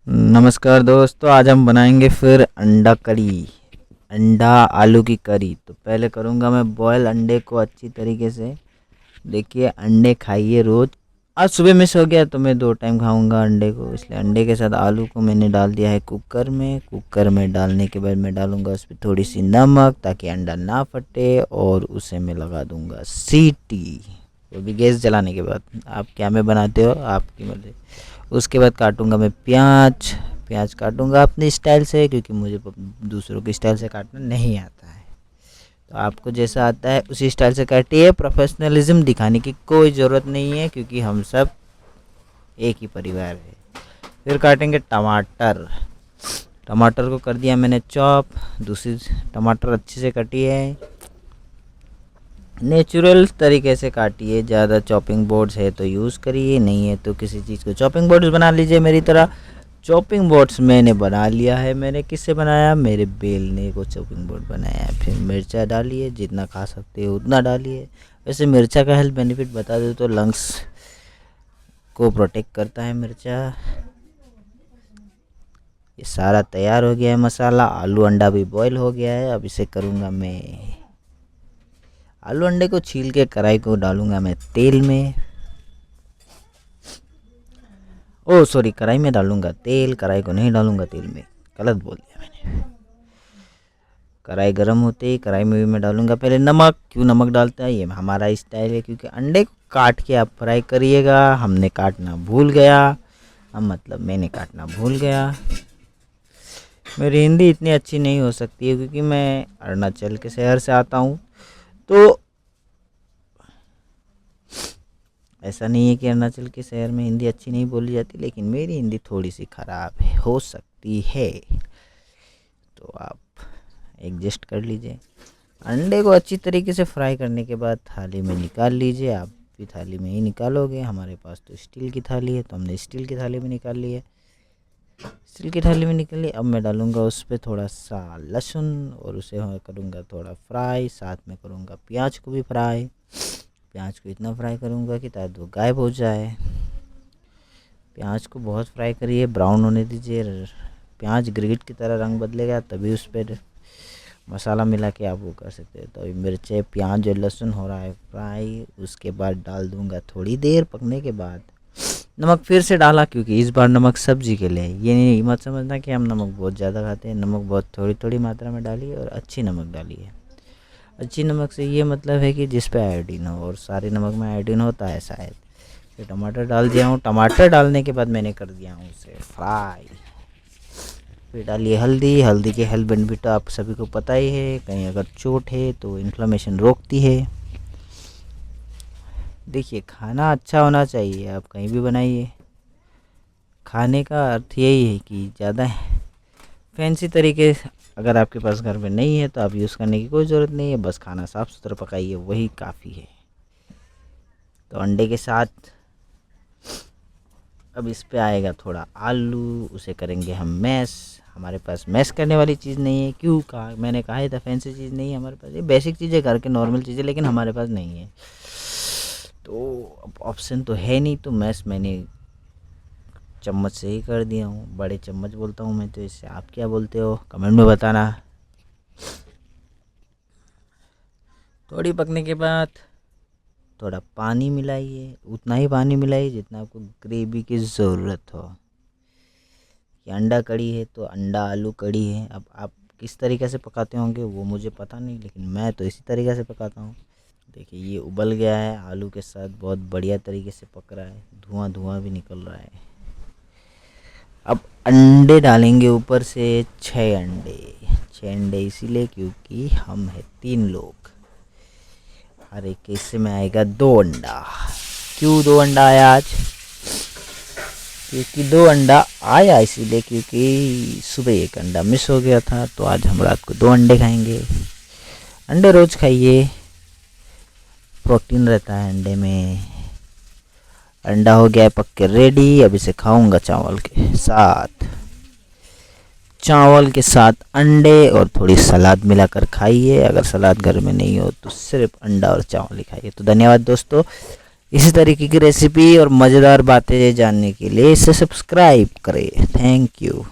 नमस्कार दोस्तों, आज हम बनाएंगे फिर अंडा करी, अंडा आलू की करी। तो पहले करूँगा मैं बॉयल अंडे को अच्छी तरीके से। देखिए, अंडे खाइए रोज़। आज सुबह मिस हो गया तो मैं 2 टाइम खाऊंगा अंडे को, इसलिए अंडे के साथ आलू को मैंने डाल दिया है कुकर में। कुकर में डालने के बाद मैं डालूंगा उस पर थोड़ी सी नमक ताकि अंडा ना फटे, और उसे मैं लगा दूंगा सीटी, वो भी गैस जलाने के बाद। आप क्या में बनाते हो आपकी मर्ज़ी। उसके बाद काटूंगा मैं प्याज। प्याज काटूंगा अपने स्टाइल से, क्योंकि मुझे दूसरों के स्टाइल से काटना नहीं आता है। तो आपको जैसा आता है उसी स्टाइल से काटिए। प्रोफेशनलिज्म दिखाने की कोई ज़रूरत नहीं है, क्योंकि हम सब एक ही परिवार है। फिर काटेंगे टमाटर। टमाटर को कर दिया मैंने चॉप। दूसरी टमाटर अच्छे से कटी है, नेचुरल तरीके से काटिए। ज़्यादा चॉपिंग बोर्ड्स है तो यूज़ करिए, नहीं है तो किसी चीज़ को चॉपिंग बोर्ड्स बना लीजिए मेरी तरह। चॉपिंग बोर्ड्स मैंने बना लिया है। मैंने किससे बनाया? मेरे बेलने को चॉपिंग बोर्ड बनाया है। फिर मिर्चा डालिए, जितना खा सकते हो उतना डालिए। वैसे मिर्चा का हेल्थ बेनिफिट बता दो तो लंग्स को प्रोटेक्ट करता है मिर्चा। ये सारा तैयार हो गया है मसाला। आलू अंडा भी बॉईल हो गया है। अब इसे करूँगा मैं, आलू अंडे को छील के कढ़ाई को डालूंगा मैं तेल में। ओ सॉरी, कढ़ाई में डालूंगा तेल, कढ़ाई को नहीं डालूंगा तेल में, गलत बोल दिया मैंने। कढ़ाई गर्म होते ही कढ़ाई में भी मैं डालूंगा पहले नमक। क्यों नमक डालता है? ये हमारा स्टाइल है, क्योंकि अंडे को काट के आप फ्राई करिएगा। हमने काटना भूल गया, हम मतलब मैंने काटना भूल गया। मेरी हिंदी इतनी अच्छी नहीं हो सकती है, क्योंकि मैं अरुणाचल के शहर से आता हूँ। तो ऐसा नहीं है कि अरुणाचल के शहर में हिंदी अच्छी नहीं बोली जाती, लेकिन मेरी हिंदी थोड़ी सी ख़राब है, हो सकती है, तो आप एडजस्ट कर लीजिए। अंडे को अच्छी तरीके से फ्राई करने के बाद थाली में निकाल लीजिए। आप भी थाली में ही निकालोगे, हमारे पास तो स्टील की थाली है तो हमने स्टील की थाली में निकाल ली है। स्टील की थाली में निकाल ली। अब मैं डालूँगा उस पर थोड़ा सा लहसुन, और उसे करूँगा थोड़ा फ्राई। साथ में करूँगा प्याज को भी फ्राई। प्याज को इतना फ्राई करूँगा कि ताकि वो गायब हो जाए। प्याज को बहुत फ्राई करिए, ब्राउन होने दीजिए। प्याज ग्रेट की तरह रंग बदलेगा, तभी उस पर मसाला मिला के आप वो कर सकते हैं। तो अभी मिर्चे, प्याज और लहसुन हो रहा है फ्राई। उसके बाद डाल दूँगा, थोड़ी देर पकने के बाद नमक फिर से डाला, क्योंकि इस बार नमक सब्जी के लिए। ये नहीं मत समझना कि हम नमक बहुत ज़्यादा खाते हैं। नमक बहुत थोड़ी थोड़ी मात्रा में डालिए, और अच्छी नमक डालिए। अच्छी नमक से ये मतलब है कि जिस पे आयोडीन हो, और सारे नमक में आयोडीन होता है शायद। फिर टमाटर डाल दिया हूँ। टमाटर डालने के बाद मैंने कर दिया हूँ उसे फ्राई। फिर डालिए हल्दी। हल्दी के हेल्थ बेनिफिट आप सभी को पता ही है। कहीं अगर चोट है तो इन्फ्लेमेशन रोकती है। देखिए, खाना अच्छा होना चाहिए, आप कहीं भी बनाइए। खाने का अर्थ यही है कि ज़्यादा फैंसी तरीके अगर आपके पास घर में नहीं है तो आप यूज़ करने की कोई ज़रूरत नहीं है। बस खाना साफ़ सुथरा पकाइए, वही काफ़ी है। तो अंडे के साथ अब इस पे आएगा थोड़ा आलू, उसे करेंगे हम मैश। हमारे पास मैश करने वाली चीज़ नहीं है। क्यों कहा? मैंने कहा ही था फैंसी चीज़ नहीं है हमारे पास। ये बेसिक चीज़ें, घर के नॉर्मल चीज़ें, लेकिन हमारे पास नहीं है। तो अब ऑप्शन तो है नहीं, तो मैश मैंने चम्मच से ही कर दिया हूँ। बड़े चम्मच बोलता हूँ मैं तो, इससे आप क्या बोलते हो कमेंट में बताना। थोड़ी पकने के बाद थोड़ा पानी मिलाइए, उतना ही पानी मिलाइए जितना आपको ग्रेवी की ज़रूरत हो। ये अंडा कड़ी है तो अंडा आलू कड़ी है। अब आप किस तरीके से पकाते होंगे वो मुझे पता नहीं, लेकिन मैं तो इसी तरीके से पकाता हूँ। देखिए, ये उबल गया है आलू के साथ, बहुत बढ़िया तरीके से पक रहा है, धुआं धुआं भी निकल रहा है। अब अंडे डालेंगे ऊपर से, 6 अंडे। 6 अंडे इसीलिए क्योंकि हम हैं 3 लोग। हर एक हिस्से में आएगा 2 अंडा। क्यों 2 अंडा आया आज? क्योंकि 2 अंडा आया इसीलिए क्योंकि सुबह 1 अंडा मिस हो गया था, तो आज हम रात को 2 अंडे खाएंगे। अंडे रोज़ खाइए, प्रोटीन रहता है अंडे में। अंडा हो गया है पक के रेडी। अब इसे खाऊंगा चावल के साथ। चावल के साथ अंडे और थोड़ी सलाद मिलाकर खाइए। अगर सलाद घर में नहीं हो तो सिर्फ अंडा और चावल ही खाइए। तो धन्यवाद दोस्तों, इसी तरीके की रेसिपी और मज़ेदार बातें जानने के लिए इसे सब्सक्राइब करें। Thank you.